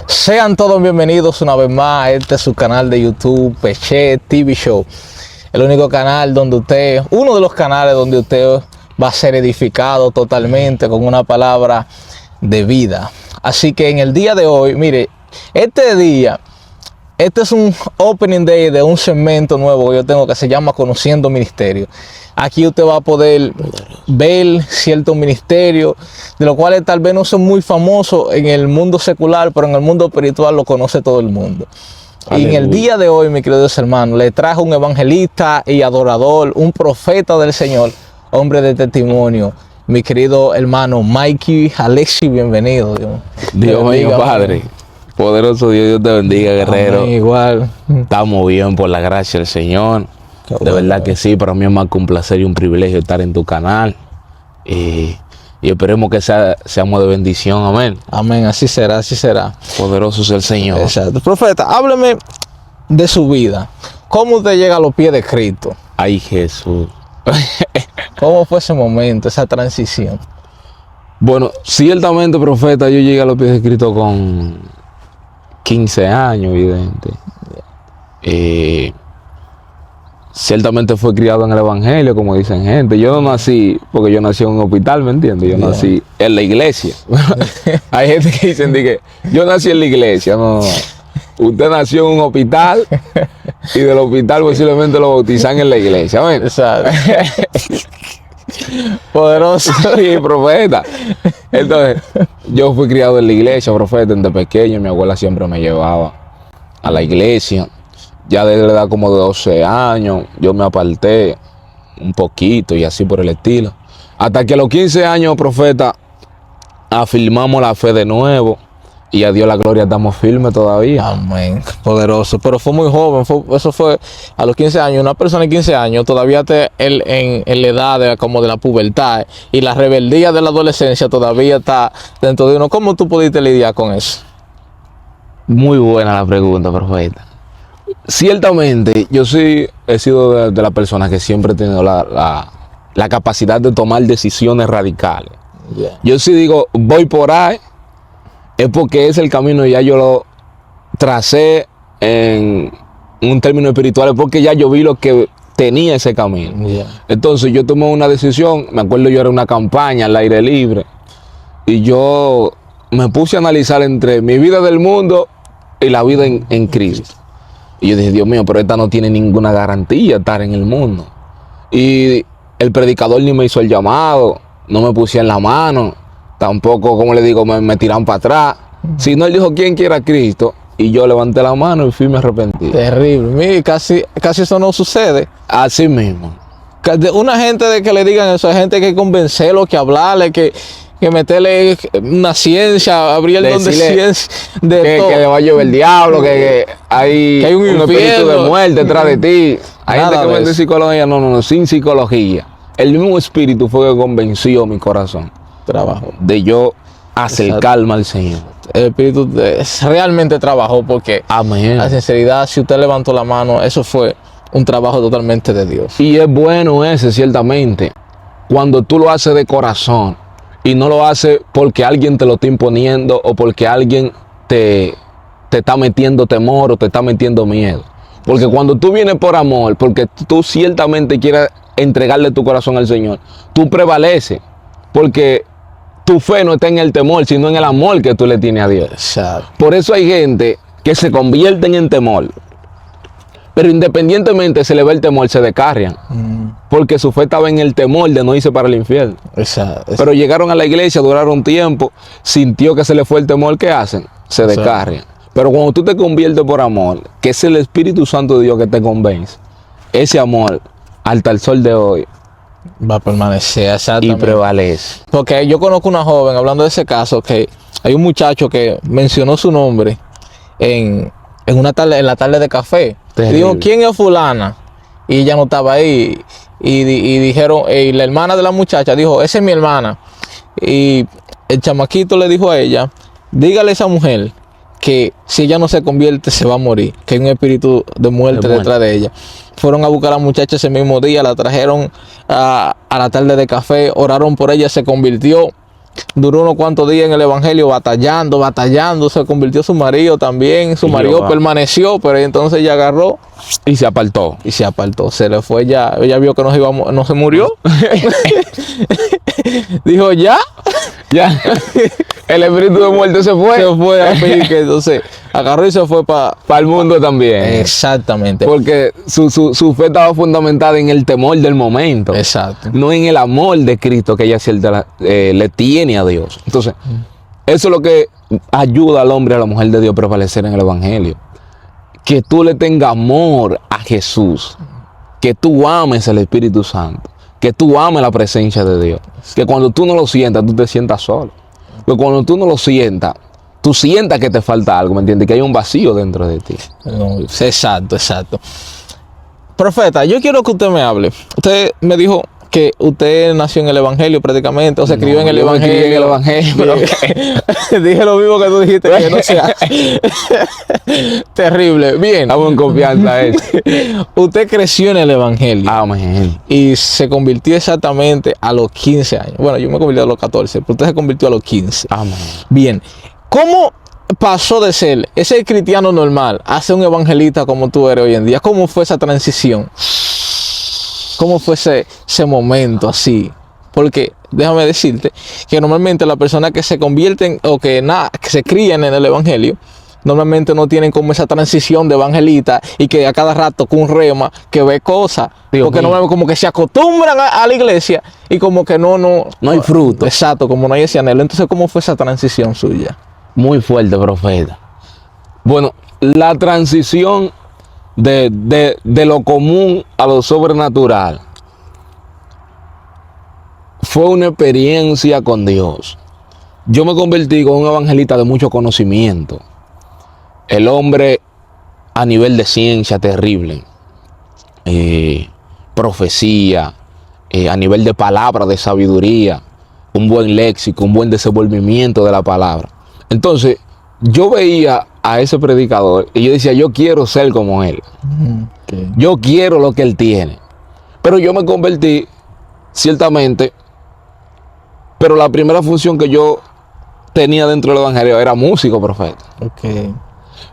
Sean todos bienvenidos una vez más a este su canal de YouTube, Peche TV Show. El único canal donde usted, uno de los canales donde usted va a ser edificado totalmente con una palabra de vida. Así que en el día de hoy, mire, este es un opening day de un segmento nuevo que yo tengo que se llama Conociendo Ministerio. Aquí usted va a poder ver ciertos ministerios, de los cuales tal vez no son muy famosos en el mundo secular, pero en el mundo espiritual lo conoce todo el mundo. Aleluya. Y en el día de hoy, mis queridos hermanos, le trajo un evangelista y adorador, un profeta del Señor, hombre de testimonio, mi querido hermano Mikey Alexi, bienvenido. Dios mío, Padre. Poderoso Dios, Dios te bendiga, guerrero. Amén, igual. Estamos bien por la gracia del Señor. De verdad que sí, para mí es más que un placer y un privilegio estar en tu canal. Y esperemos que seamos de bendición, amén. Amén, así será, así será. Poderoso es el Señor. Exacto. Profeta, hábleme de su vida. ¿Cómo usted llega a los pies de Cristo? Ay, Jesús. ¿Cómo fue ese momento, esa transición? Bueno, ciertamente, profeta, yo llegué a los pies de Cristo con 15 años, evidente. Ciertamente fue criado en el evangelio, como dicen gente. Yo no nací, porque yo nací en un hospital, ¿me entiendes? Yo nací en la iglesia. Hay gente que dicen que yo nací en la iglesia. No. Usted nació en un hospital y del hospital posiblemente lo bautizan en la iglesia. ¿Ven? Exacto. Poderoso. Sí, profeta. Entonces, yo fui criado en la iglesia, profeta, desde pequeño. Mi abuela siempre me llevaba a la iglesia. Ya desde la edad como de 12 años, yo me aparté un poquito y así por el estilo. Hasta que a los 15 años, profeta, afirmamos la fe de nuevo. Y a Dios la gloria, estamos firmes todavía. Amén. Poderoso. Pero fue muy joven. Eso fue a los 15 años. Una persona de 15 años todavía en la edad como de la pubertad. Y la rebeldía de la adolescencia todavía está dentro de uno. ¿Cómo tú pudiste lidiar con eso? Muy buena la pregunta, profeta. Ciertamente, yo sí he sido de las personas que siempre he tenido la capacidad de tomar decisiones radicales. Yeah. Yo sí digo, voy por ahí. Es porque es el camino, ya yo lo tracé en un término espiritual, es porque ya yo vi lo que tenía ese camino. Yeah. Entonces yo tomé una decisión, me acuerdo yo era una campaña al aire libre, y yo me puse a analizar entre mi vida del mundo y la vida en Cristo. Y yo dije, Dios mío, pero esta no tiene ninguna garantía estar en el mundo. Y el predicador ni me hizo el llamado, no me pusieron la mano. Tampoco, como le digo, me tiran para atrás. Sino él dijo, ¿quién quiera a Cristo? Y yo levanté la mano y fui y me arrepentí. Terrible. Mira, casi eso no sucede. Así mismo. Una gente de que le digan eso, hay gente que hay que convencerlo, que hablarle, que meterle una ciencia, abrir el don de ciencia. Que le va a llover el diablo, que hay un espíritu de muerte detrás de ti. Hay gente que vende psicología. No, sin psicología. El mismo espíritu fue que convenció mi corazón. Trabajo. De yo acercarme al Señor. El Espíritu realmente trabajó porque, amén, la sinceridad, si usted levantó la mano, eso fue un trabajo totalmente de Dios. Y es bueno ese, ciertamente, cuando tú lo haces de corazón y no lo haces porque alguien te lo está imponiendo o porque alguien te está metiendo temor o te está metiendo miedo. Porque cuando tú vienes por amor, porque tú ciertamente quieres entregarle tu corazón al Señor, tú prevaleces porque tu fe no está en el temor, sino en el amor que tú le tienes a Dios. Exacto. Por eso hay gente que se convierten en temor, pero independientemente se le ve el temor, se descarrian. Porque su fe estaba en el temor de no irse para el infierno. Exacto. Pero llegaron a la iglesia, duraron tiempo, sintió que se le fue el temor, ¿qué hacen? Se descarrian. Pero cuando tú te conviertes por amor, que es el Espíritu Santo de Dios que te convence, ese amor, hasta el sol de hoy, va a permanecer, exactamente. Y prevalece. Porque yo conozco una joven, hablando de ese caso, que hay un muchacho que mencionó su nombre en la tarde de café. Terrible. Dijo, ¿quién es fulana? Y ella no estaba ahí. Y dijeron, y la hermana de la muchacha dijo, esa es mi hermana. Y el chamaquito le dijo a ella, dígale a esa mujer que si ella no se convierte se va a morir, que hay un espíritu de muerte detrás de ella. Fueron a buscar a la muchacha ese mismo día, la trajeron a la tarde de café, oraron por ella, se convirtió Duró unos cuantos días en el evangelio batallando, se convirtió su marido también, su marido permaneció, pero entonces ella agarró y se apartó. Se le fue ya, ella vio que no se murió. Dijo ya. El espíritu de muerte se fue a pique, entonces agarró y se fue para el mundo también. Exactamente. Porque su fe estaba fundamentada en el temor del momento. Exacto. No en el amor de Cristo que ella le tiene a Dios. Entonces, eso es lo que ayuda al hombre y a la mujer de Dios a prevalecer en el evangelio. Que tú le tengas amor a Jesús. Que tú ames al Espíritu Santo. Que tú ames la presencia de Dios. Que cuando tú no lo sientas, tú te sientas solo. Que cuando tú no lo sientas, tú sientas que te falta algo, ¿me entiendes? Que hay un vacío dentro de ti. Exacto. Profeta, yo quiero que usted me hable. Usted me dijo que usted nació en el evangelio prácticamente, o se crió en el evangelio. Pero dije lo mismo que tú dijiste, que no sea. Terrible. Bien. Estamos en confianza eso. Usted creció en el evangelio. Amén. Y se convirtió exactamente a los 15 años. Bueno, yo me convertí a los 14, pero usted se convirtió a los 15. Amén. Bien. ¿Cómo pasó de ser ese cristiano normal a ser un evangelista como tú eres hoy en día? ¿Cómo fue esa transición? ¿Cómo fue ese momento así? Porque déjame decirte que normalmente las personas que se convierten o que se crían en el evangelio, normalmente no tienen como esa transición de evangelista y que a cada rato con un rema que ve cosas. Porque normalmente como que se acostumbran a la iglesia y como que no hay fruto. Exacto, como no hay ese anhelo. Entonces, ¿cómo fue esa transición suya? Muy fuerte, profeta. Bueno, la transición de lo común a lo sobrenatural fue una experiencia con Dios. Yo me convertí en un evangelista de mucho conocimiento. El hombre a nivel de ciencia terrible, profecía, a nivel de palabra, de sabiduría, un buen léxico, un buen desenvolvimiento de la palabra. Entonces, yo veía a ese predicador y yo decía, yo quiero ser como él. Okay. Yo quiero lo que él tiene. Pero yo me convertí, ciertamente, pero la primera función que yo tenía dentro del evangelio era músico, profeta. Okay.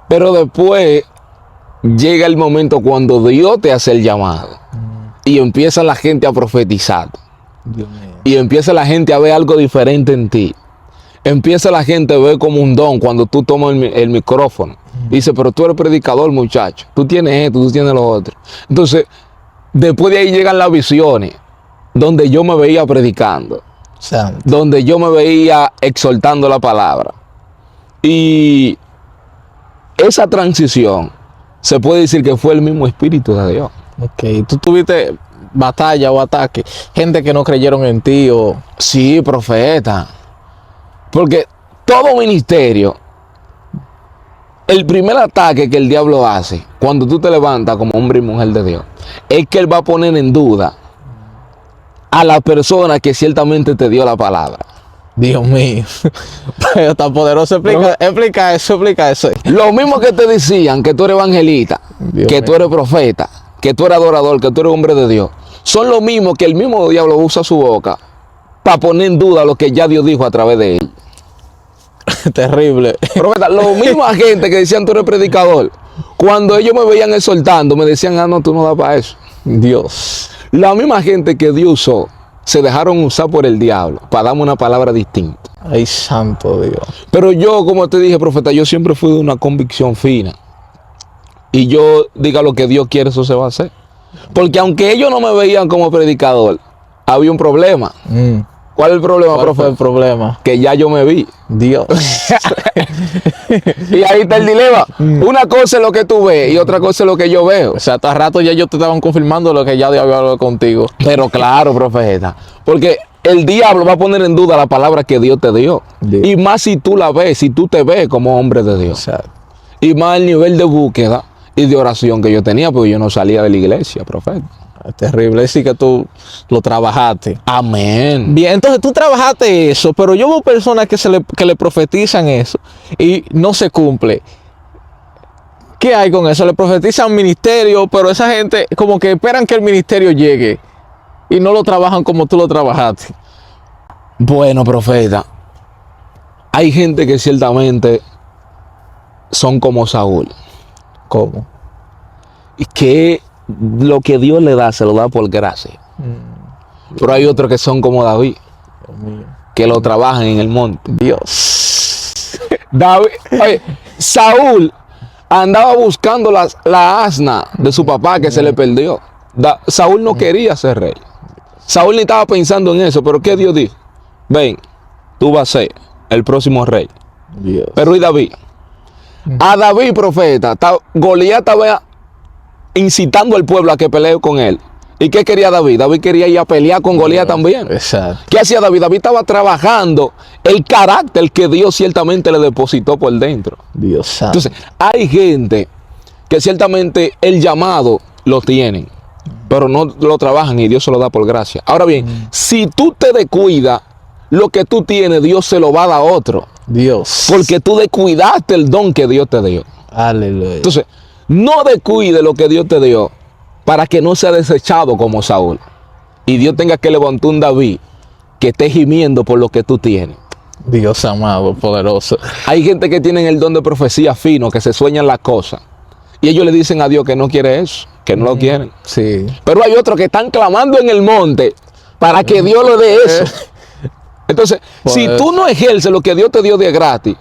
Pero después llega el momento cuando Dios te hace el llamado y empieza la gente a profetizar. Y empieza la gente a ver algo diferente en ti. Empieza la gente a ver como un don cuando tú tomas el micrófono. Dice, pero tú eres predicador, muchacho. Tú tienes esto, tú tienes lo otro. Entonces, después de ahí llegan las visiones, donde yo me veía predicando. Santo. Donde yo me veía exhortando la palabra. Y esa transición, se puede decir que fue el mismo Espíritu de Dios. Ok, tú tuviste batalla o ataque, gente que no creyeron en ti o... Sí, profeta. Porque todo ministerio, el primer ataque que el diablo hace cuando tú te levantas como hombre y mujer de Dios, es que él va a poner en duda a la persona que ciertamente te dio la palabra. Dios mío, pero tan poderoso. Explica eso. Lo mismo que te decían que tú eres evangelista, Dios que mío. Tú eres profeta, que tú eres adorador, que tú eres hombre de Dios, son lo mismo que el mismo diablo usa su boca para poner en duda lo que ya Dios dijo a través de él. Terrible. Profeta, lo mismo a gente que decían tú eres predicador, cuando ellos me veían exhortando, me decían, no, tú no das para eso. Dios. La misma gente que Dios usó, se dejaron usar por el diablo para darme una palabra distinta. Ay, santo Dios. Pero yo, como te dije, profeta, yo siempre fui de una convicción fina. Y yo diga lo que Dios quiere, eso se va a hacer. Porque aunque ellos no me veían como predicador, había un problema. ¿Cuál es el problema, profeta? ¿Cuál fue el problema? Que ya yo me vi. Dios. Y ahí está el dilema. Una cosa es lo que tú ves y otra cosa es lo que yo veo. O sea, hasta rato ya ellos te estaban confirmando lo que ya Dios había hablado contigo. Pero claro, profeta. Porque el diablo va a poner en duda la palabra que Dios te dio. Dios. Y más si tú la ves, si tú te ves como hombre de Dios. Exacto. Y más el nivel de búsqueda y de oración que yo tenía, porque yo no salía de la iglesia, profeta. Es terrible, es decir que tú lo trabajaste. Amén. Bien, entonces tú trabajaste eso, pero yo veo personas que le profetizan eso y no se cumple. ¿Qué hay con eso? Le profetizan ministerio, pero esa gente como que esperan que el ministerio llegue y no lo trabajan como tú lo trabajaste. Bueno, profeta, Hay gente que ciertamente son como Saúl. ¿Cómo? Y que lo que Dios le da, se lo da por gracia. Pero hay otros que son como David, Dios mío. que lo trabajan en el monte. Dios. David, oye, Saúl andaba buscando la asna de su papá que se le perdió. Saúl no quería ser rey. Saúl ni estaba pensando en eso, pero ¿qué Dios dijo? Ven, tú vas a ser el próximo rey. Dios. Pero ¿y David? A David, profeta, Goliat estaba incitando al pueblo a que pelee con él. ¿Y qué quería David? David quería ir a pelear con Goliat también. Exacto. ¿Qué hacía David? David estaba trabajando el carácter que Dios ciertamente le depositó por dentro. Dios santo. Entonces, hay gente que ciertamente el llamado lo tienen, pero no lo trabajan y Dios se lo da por gracia. Ahora bien, si tú te descuidas, lo que tú tienes, Dios se lo va a dar a otro. Dios. Porque tú descuidaste el don que Dios te dio. Aleluya. Entonces, no descuide lo que Dios te dio para que no sea desechado como Saúl. Y Dios tenga que levantar un David que esté gimiendo por lo que tú tienes. Dios amado, poderoso. Hay gente que tienen el don de profecía fino, que se sueñan las cosas. Y ellos le dicen a Dios que no quiere eso, que no lo quieren. Sí. Pero hay otros que están clamando en el monte para que Dios le dé eso. Entonces, si tú no ejerces lo que Dios te dio de gratis,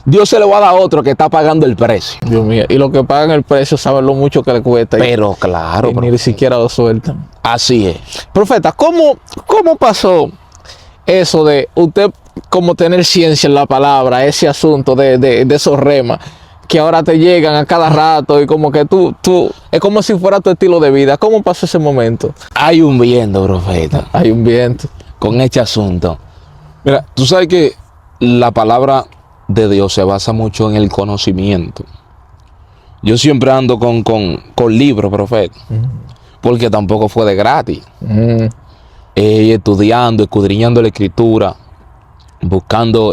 Dios se lo va a dar a otro que está pagando el precio. Dios mío. Y los que pagan el precio saben lo mucho que le cuesta. Pero claro, y ni siquiera lo sueltan. así es. Profeta, ¿cómo pasó eso de usted como tener ciencia en la palabra, ese asunto de esos remas que ahora te llegan a cada rato y como que tú, es como si fuera tu estilo de vida? ¿Cómo pasó ese momento? Hay un viento, profeta, Hay un viento. con este asunto. Mira, tú sabes que la palabra de Dios se basa mucho en el conocimiento. Yo siempre ando con libros, profeta, porque tampoco fue de gratis. Estudiando, escudriñando la escritura, buscando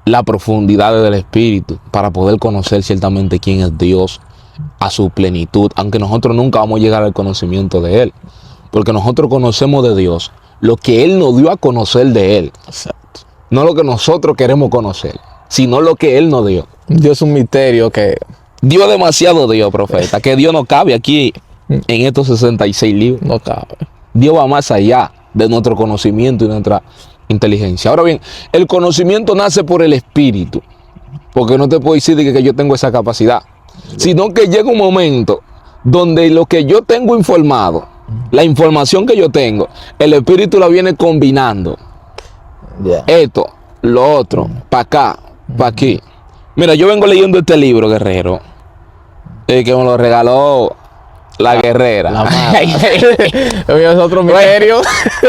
la profundidad del espíritu para poder conocer ciertamente quién es Dios a su plenitud, aunque nosotros nunca vamos a llegar al conocimiento de Él, porque nosotros conocemos de Dios lo que Él nos dio a conocer de Él. Exacto. No lo que nosotros queremos conocer, sino lo que Él nos dio. Dios es un misterio que... Dios demasiado dio, profeta, que Dios no cabe aquí en estos 66 libros. no cabe. Dios va más allá de nuestro conocimiento y nuestra inteligencia. Ahora bien, el conocimiento nace por el espíritu, porque no te puedo decir que yo tengo esa capacidad, sino que llega un momento donde lo que yo tengo informado, la información que yo tengo, el espíritu la viene combinando. Yeah. Esto, lo otro, para acá, para aquí. Mira, yo vengo leyendo este libro, Guerrero, que me lo regaló la guerrera. La madre. Es otro misterio.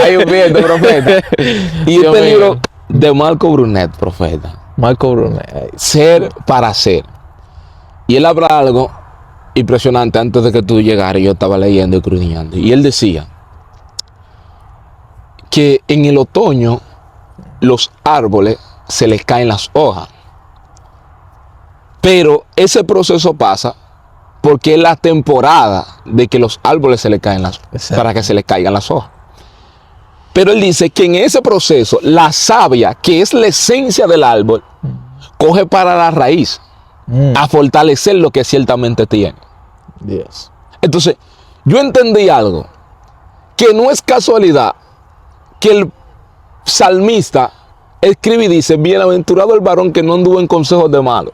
Hay un viento, profeta. Y Dios este mío. libro de Marco Brunet, profeta. Marco Brunet. Ser para ser. Y él habla algo impresionante antes de que tú llegaras. Yo estaba leyendo y escudriñando. Y él decía que en el otoño los árboles se les caen las hojas. Pero ese proceso pasa porque es la temporada de que los árboles se les caen para que se les caigan las hojas. Pero él dice que en ese proceso la savia, que es la esencia del árbol, coge para la raíz a fortalecer lo que ciertamente tiene. Dios. Entonces, yo entendí algo, que no es casualidad que el salmista escribe y dice: bienaventurado el varón que no anduvo en consejos de malos,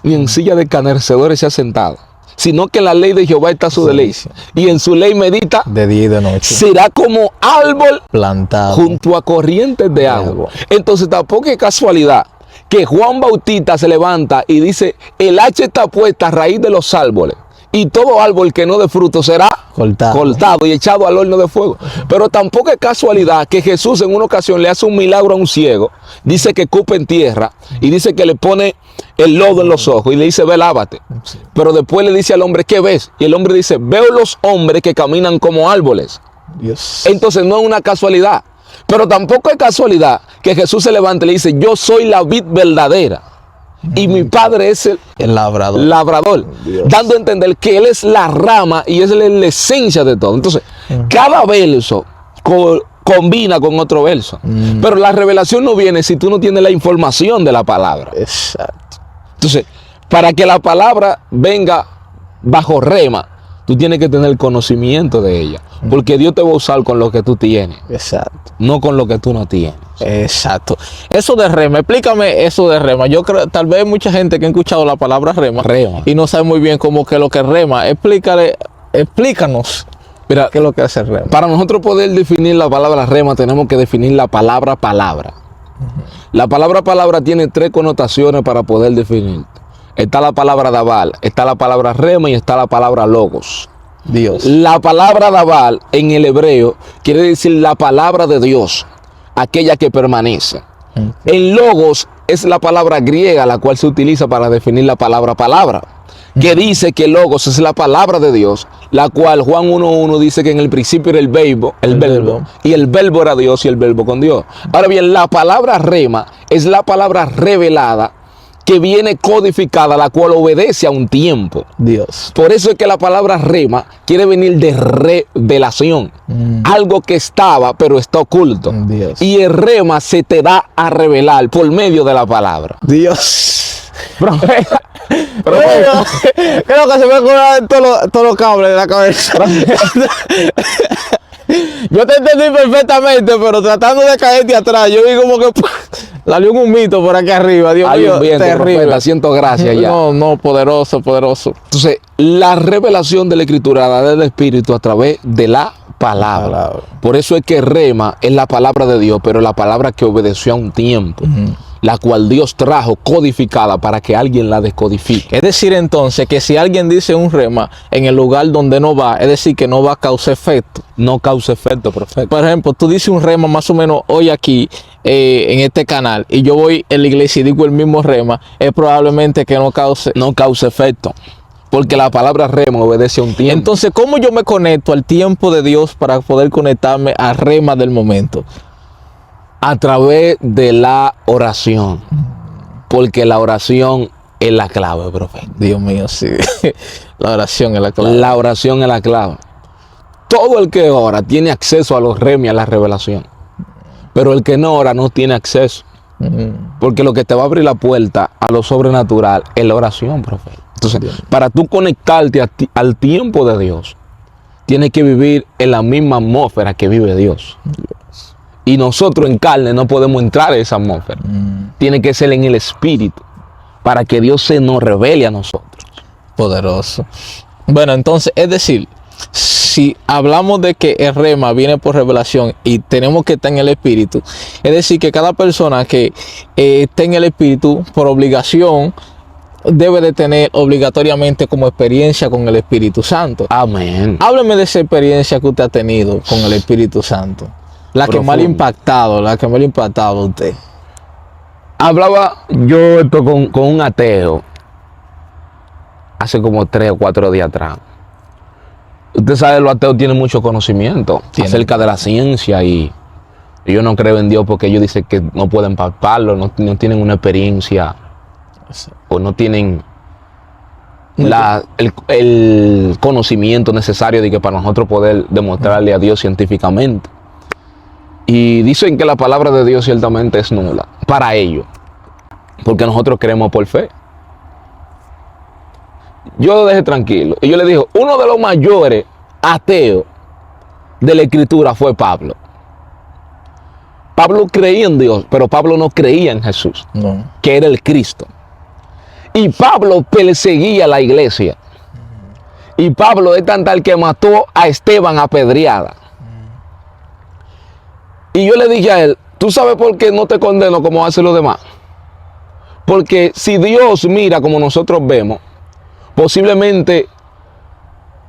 ni en silla de escarnecedores se ha sentado, sino que en la ley de Jehová está su deleite, y en su ley medita De día y de noche. será como árbol Plantado. junto a corrientes de agua. Entonces tampoco es casualidad que Juan Bautista se levanta y dice: el hacha está puesta a raíz de los árboles, y todo árbol que no dé fruto será cortado y echado al horno de fuego. Pero tampoco es casualidad que Jesús en una ocasión le hace un milagro a un ciego, dice que escupe en tierra y dice que le pone el lodo en los ojos y le dice: ve, lávate. Pero después le dice al hombre: ¿qué ves? Y el hombre dice: veo los hombres que caminan como árboles. Dios. Entonces no es una casualidad. Pero tampoco es casualidad que Jesús se levante y le dice: yo soy la vid verdadera y mi padre es el labrador, Dios. dando a entender que él es la rama y es la esencia de todo. Entonces, cada verso combina con otro verso. Pero la revelación no viene si tú no tienes la información de la palabra. Exacto. Entonces, para que la palabra venga bajo rema, tú tienes que tener conocimiento de ella. Porque Dios te va a usar con lo que tú tienes, Exacto. no con lo que tú no tienes. Exacto. Eso de rema, explícame eso de rema. Yo creo, tal vez hay mucha gente que ha escuchado la palabra rema, Rema. y no sabe muy bien cómo que lo que es rema. Explícanos Mira, qué es lo que hace rema. para nosotros poder definir la palabra rema, tenemos que definir la palabra palabra. La palabra palabra tiene 3 connotaciones para poder definir. Está la palabra daval, está la palabra rema y está la palabra logos. Dios. La palabra daval en el hebreo quiere decir la palabra de Dios, aquella que permanece. El logos es la palabra griega la cual se utiliza para definir la palabra palabra, que dice que logos es la palabra de Dios, la cual Juan 1:1 dice que en el principio era el verbo, y el verbo era Dios y el verbo con Dios. Ahora bien, la palabra rema es la palabra revelada que viene codificada, la cual obedece a un tiempo. Dios. Por eso es que la palabra rema quiere venir de revelación. Algo que estaba, pero está oculto. Dios. Y el rema se te da a revelar por medio de la palabra. Dios. Profeta, Creo que se me acuerdan todos los cables de la cabeza. Yo te entendí perfectamente, pero tratando de caerte atrás, yo vi como que salió un mito por aquí arriba. Dios hay mío, un viento, terrible. profeta, siento gracias ya. No, poderoso, poderoso. Entonces, la revelación de la Escritura da del Espíritu a través de la palabra. Por eso es que rema es la palabra de Dios, pero la palabra que obedeció a un tiempo, la cual Dios trajo codificada para que alguien la descodifique. Es decir, entonces, que si alguien dice un rema en el lugar donde no va, es decir, que no va a causar efecto. No causa efecto, profeta. Por ejemplo, tú dices un rema más o menos hoy aquí, en este canal, y yo voy en la iglesia y digo el mismo rema, es probablemente que no cause. No causa efecto, porque la palabra rema obedece a un tiempo. Entonces, ¿cómo yo me conecto al tiempo de Dios para poder conectarme al rema del momento? A través de la oración, porque la oración es la clave, profeta. Dios mío, sí. La oración es la clave. La oración es la clave. Todo el que ora tiene acceso a los remes y a la revelación, pero el que no ora no tiene acceso, porque lo que te va a abrir la puerta a lo sobrenatural es la oración, profeta. Entonces, para tú conectarte al tiempo de Dios, tienes que vivir en la misma atmósfera que vive Dios. Y nosotros en carne no podemos entrar en esa atmósfera. Tiene que ser en el Espíritu, para que Dios se nos revele a nosotros. Poderoso. Bueno, entonces, es decir, si hablamos de que el rema viene por revelación y tenemos que estar en el Espíritu, es decir, que cada persona que esté en el Espíritu, por obligación, debe de tener obligatoriamente como experiencia con el Espíritu Santo. Amén. Hábleme de esa experiencia que usted ha tenido con el Espíritu Santo. La que más le ha impactado, a usted. Hablaba yo esto con un ateo hace como 3 o 4 días atrás. Usted sabe, los ateos tienen mucho conocimiento acerca de la ciencia y ellos no creen en Dios porque ellos dicen que no pueden palparlo, no tienen una experiencia o no tienen el conocimiento necesario de que para nosotros poder demostrarle a Dios científicamente. Y dicen que la palabra de Dios ciertamente es nula para ellos, porque nosotros creemos por fe. Yo lo dejé tranquilo y yo le dije, uno de los mayores ateos de la Escritura fue Pablo. Pablo creía en Dios, pero Pablo no creía en Jesús, que era el Cristo. Y Pablo perseguía a la iglesia. Y Pablo es tan tal que mató a Esteban apedreada. Y yo le dije a él, ¿tú sabes por qué no te condeno como hacen los demás? Porque si Dios mira como nosotros vemos, posiblemente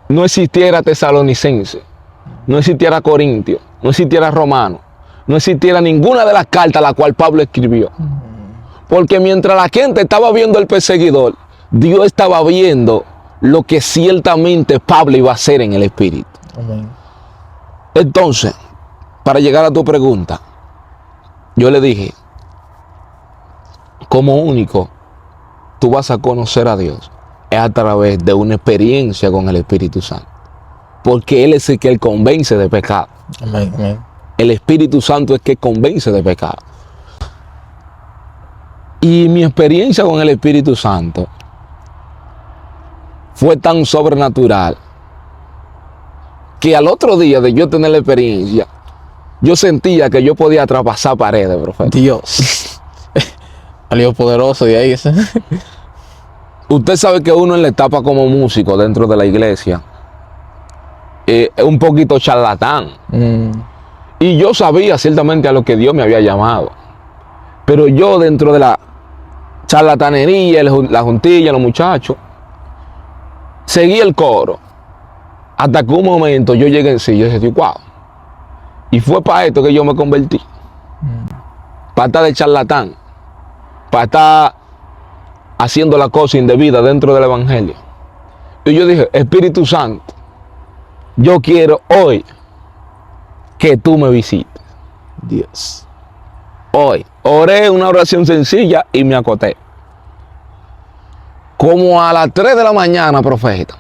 no existiera Tesalonicense, no existiera Corintio, no existiera Romano, no existiera ninguna de las cartas a la cual Pablo escribió. Porque mientras la gente estaba viendo al perseguidor, Dios estaba viendo lo que ciertamente Pablo iba a hacer en el Espíritu. Amén. Entonces, para llegar a tu pregunta, yo le dije, como único tú vas a conocer a Dios es a través de una experiencia con el Espíritu Santo, porque Él es el que convence de pecado. Amén, amén. El Espíritu Santo es que convence de pecado. Y mi experiencia con el Espíritu Santo fue tan sobrenatural que al otro día de yo tener la experiencia, yo sentía que yo podía traspasar paredes, profeta. Dios. Salió poderoso de ahí. Usted sabe que uno en la etapa como músico dentro de la iglesia es un poquito charlatán. Y yo sabía ciertamente a lo que Dios me había llamado. Pero yo dentro de la charlatanería, la juntilla, los muchachos, seguí el coro. Hasta que un momento yo llegué en sí, yo dije, wow. Y fue para esto que yo me convertí. Para estar de charlatán. Para estar haciendo la cosa indebida dentro del evangelio. Y yo dije, Espíritu Santo, yo quiero hoy que tú me visites. Dios. Hoy. Oré una oración sencilla y me acoté. Como a las 3 de la mañana, profeta,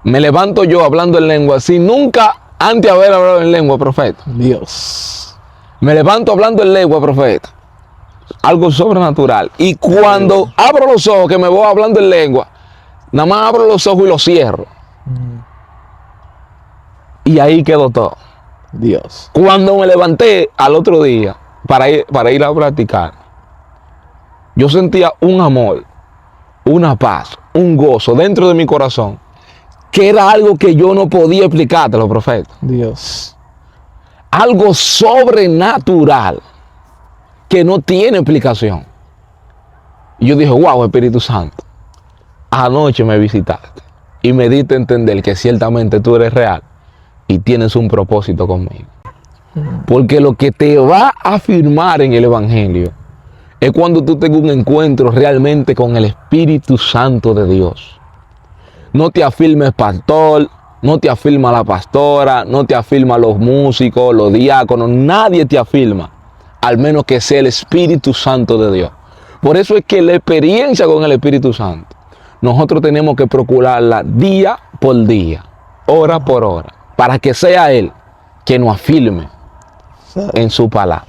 me levanto yo hablando en lengua, sin nunca antes haber hablado en lengua, profeta. Dios. Me levanto hablando en lengua, profeta. Algo sobrenatural. Y cuando abro los ojos, que me voy hablando en lengua, nada más abro los ojos y los cierro. Y ahí quedó todo. Dios. Cuando me levanté al otro día para ir a practicar, yo sentía un amor, una paz, un gozo dentro de mi corazón, que era algo que yo no podía explicártelo, profeta. Dios. Algo sobrenatural que no tiene explicación. Y yo dije, wow, Espíritu Santo, anoche me visitaste y me diste a entender que ciertamente tú eres real y tienes un propósito conmigo. Porque lo que te va a afirmar en el Evangelio es cuando tú tengas un encuentro realmente con el Espíritu Santo de Dios. No te afirma el pastor, no te afirma la pastora, no te afirma los músicos, los diáconos, nadie te afirma, al menos que sea el Espíritu Santo de Dios. Por eso es que la experiencia con el Espíritu Santo, nosotros tenemos que procurarla día por día, hora por hora, para que sea Él que nos afirme en su palabra.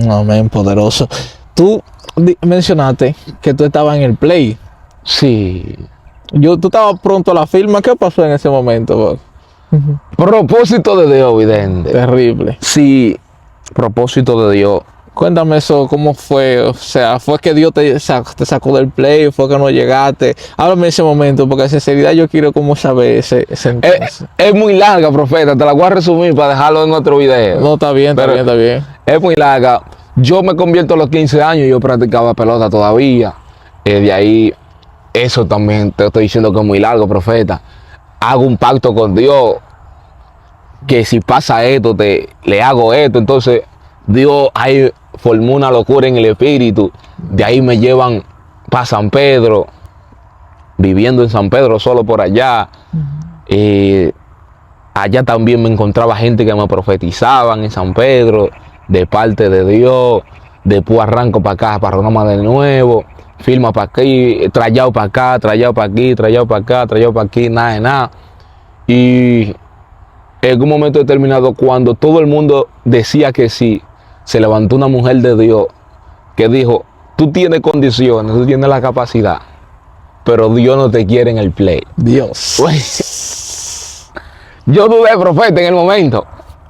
Amén, poderoso. Tú mencionaste que tú estabas en el play. Sí. Tú estabas pronto a la firma. ¿Qué pasó en ese momento? Propósito de Dios, vidente. Terrible. Sí, propósito de Dios. Cuéntame eso, ¿cómo fue? O sea, ¿fue que Dios te sacó del play? ¿Fue que no llegaste? Háblame de ese momento, porque en sinceridad yo quiero como saber ese entonces. Es muy larga, profeta. Te la voy a resumir para dejarlo en otro video. No, está bien, está bien. Es muy larga. Yo me convierto a los 15 años y yo practicaba pelota todavía. De ahí, eso también te estoy diciendo que es muy largo, profeta. Hago un pacto con Dios que si pasa esto, le hago esto. Entonces, Dios ahí formó una locura en el espíritu. De ahí me llevan para San Pedro, viviendo en San Pedro solo por allá. Allá también me encontraba gente que me profetizaban en San Pedro, de parte de Dios. Después arranco para acá, para Roma de nuevo. Firma para aquí, trayado para acá, trayado para aquí, trayado para acá, trayado para aquí, nada de nada. Y en un momento determinado, cuando todo el mundo decía que sí, se levantó una mujer de Dios que dijo, tú tienes condiciones, tú tienes la capacidad, pero Dios no te quiere en el play. Dios. Yo dudé, profeta, en el momento.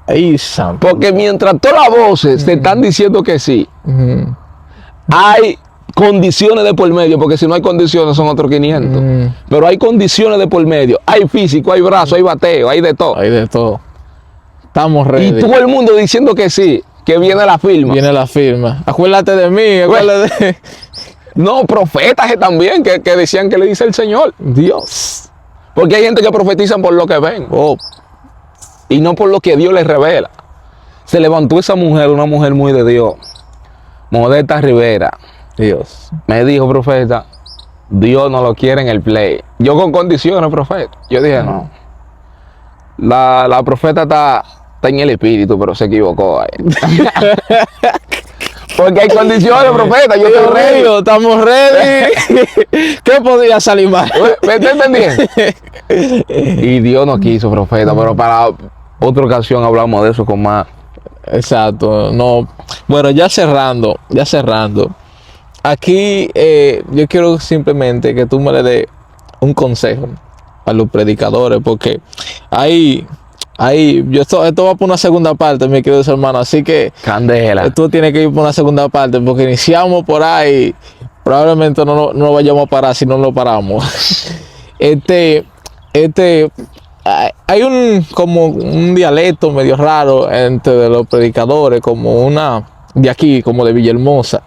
Ay, santo. Porque mientras todas las voces te están diciendo que sí, hay condiciones de por medio, porque si no hay condiciones son otros 500. Pero hay condiciones de por medio. Hay físico, hay brazo, hay bateo, hay de todo. Hay de todo. Estamos ready. Y todo el mundo diciendo que sí, que viene la firma. Viene la firma. Acuérdate de mí, acuérdate. No, profetas también que decían que le dice el Señor. Dios. Porque hay gente que profetizan por lo que ven. Y no por lo que Dios les revela. Se levantó esa mujer, una mujer muy de Dios. Modesta Rivera. Dios. Me dijo, profeta, Dios no lo quiere en el play. Yo con condiciones, profeta. Yo dije, no. La profeta está en el espíritu, pero se equivocó ahí. Porque hay condiciones, profeta. Yo estoy ready. Estamos ready. ¿Qué podía salir mal? ¿Me está entendiendo? Y Dios no quiso, profeta, pero otra ocasión hablamos de eso con más. Exacto, no. Bueno, ya cerrando. Aquí yo quiero simplemente que tú me le des un consejo a los predicadores, porque esto va por una segunda parte, mi querido hermano, así que Candela. tú tienes que ir por una segunda parte, porque iniciamos por ahí, probablemente no vayamos a parar si no lo paramos. Hay como un dialecto medio raro entre los predicadores, como de aquí, como de Villahermosa.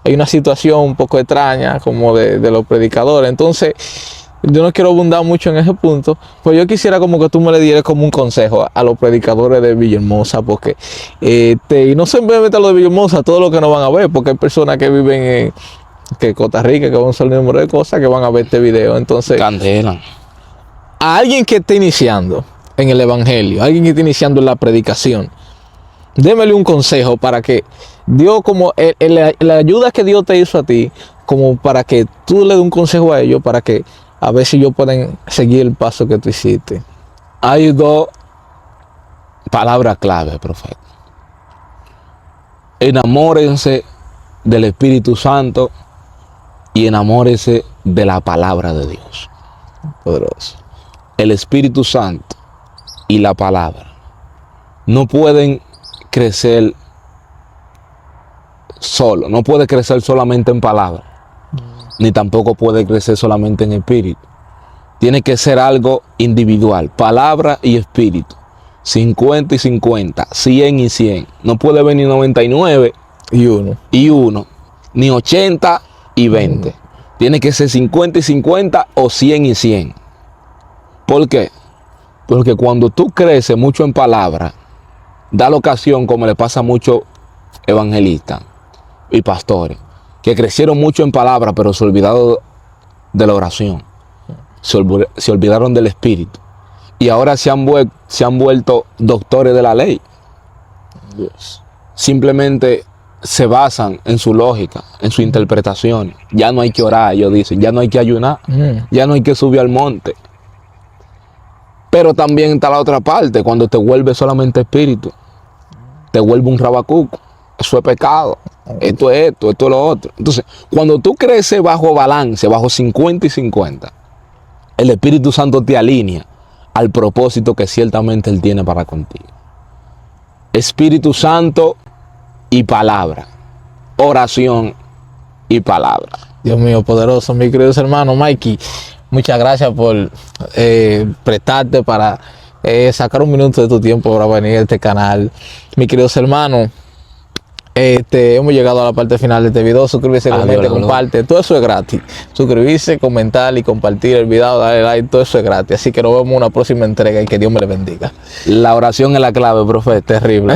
Hay una situación un poco extraña como de los predicadores. Entonces, yo no quiero abundar mucho en ese punto, pues yo quisiera como que tú me le dieras como un consejo a los predicadores de Villahermosa, porque y no simplemente a los de Villahermosa, a todos los que no van a ver, porque hay personas que viven en Costa Rica, que van a usar el número de cosas, que van a ver este video. Entonces, Candela. a alguien que esté iniciando en el evangelio, alguien que esté iniciando en la predicación, démele un consejo para que Dios, como la ayuda que Dios te hizo a ti, como para que tú le des un consejo a ellos, para que a ver si ellos pueden seguir el paso que tú hiciste. Hay dos palabras clave, profeta. Enamórense del Espíritu Santo y enamórense de la palabra de Dios. Poderoso. El Espíritu Santo y la palabra no pueden crecer solo, no puede crecer solamente en palabra, ni tampoco puede crecer solamente en espíritu. Tiene que ser algo individual, palabra y espíritu, 50 y 50, 100 y 100. No puede venir 99 Y uno. ni 80 y 20. Tiene que ser 50 y 50 o 100 y 100. ¿Por qué? Porque cuando tú creces mucho en palabra, da la ocasión, como le pasa a muchos evangelistas y pastores, que crecieron mucho en palabra, pero se olvidaron de la oración. Se olvidaron del Espíritu. Y ahora se han vuelto doctores de la ley. Dios. Simplemente se basan en su lógica, en su interpretación. Ya no hay que orar, ellos dicen. Ya no hay que ayunar. Ya no hay que subir al monte. Pero también está la otra parte, cuando te vuelve solamente espíritu. Te vuelve un rabacuco. Eso es pecado. Esto es lo otro. Entonces, cuando tú creces bajo balance, bajo 50 y 50, el Espíritu Santo te alinea al propósito que ciertamente Él tiene para contigo. Espíritu Santo y palabra. Oración y palabra. Dios mío, poderoso, mi querido hermano Mikey. Muchas gracias por prestarte para sacar un minuto de tu tiempo para venir a este canal. Mi queridos hermanos, hemos llegado a la parte final de este video. Suscríbete, comenta, comparte. Todo eso es gratis. Suscribirse, comentar y compartir el video, darle like, todo eso es gratis. Así que nos vemos en una próxima entrega y que Dios me le bendiga. La oración es la clave, profeta. Terrible.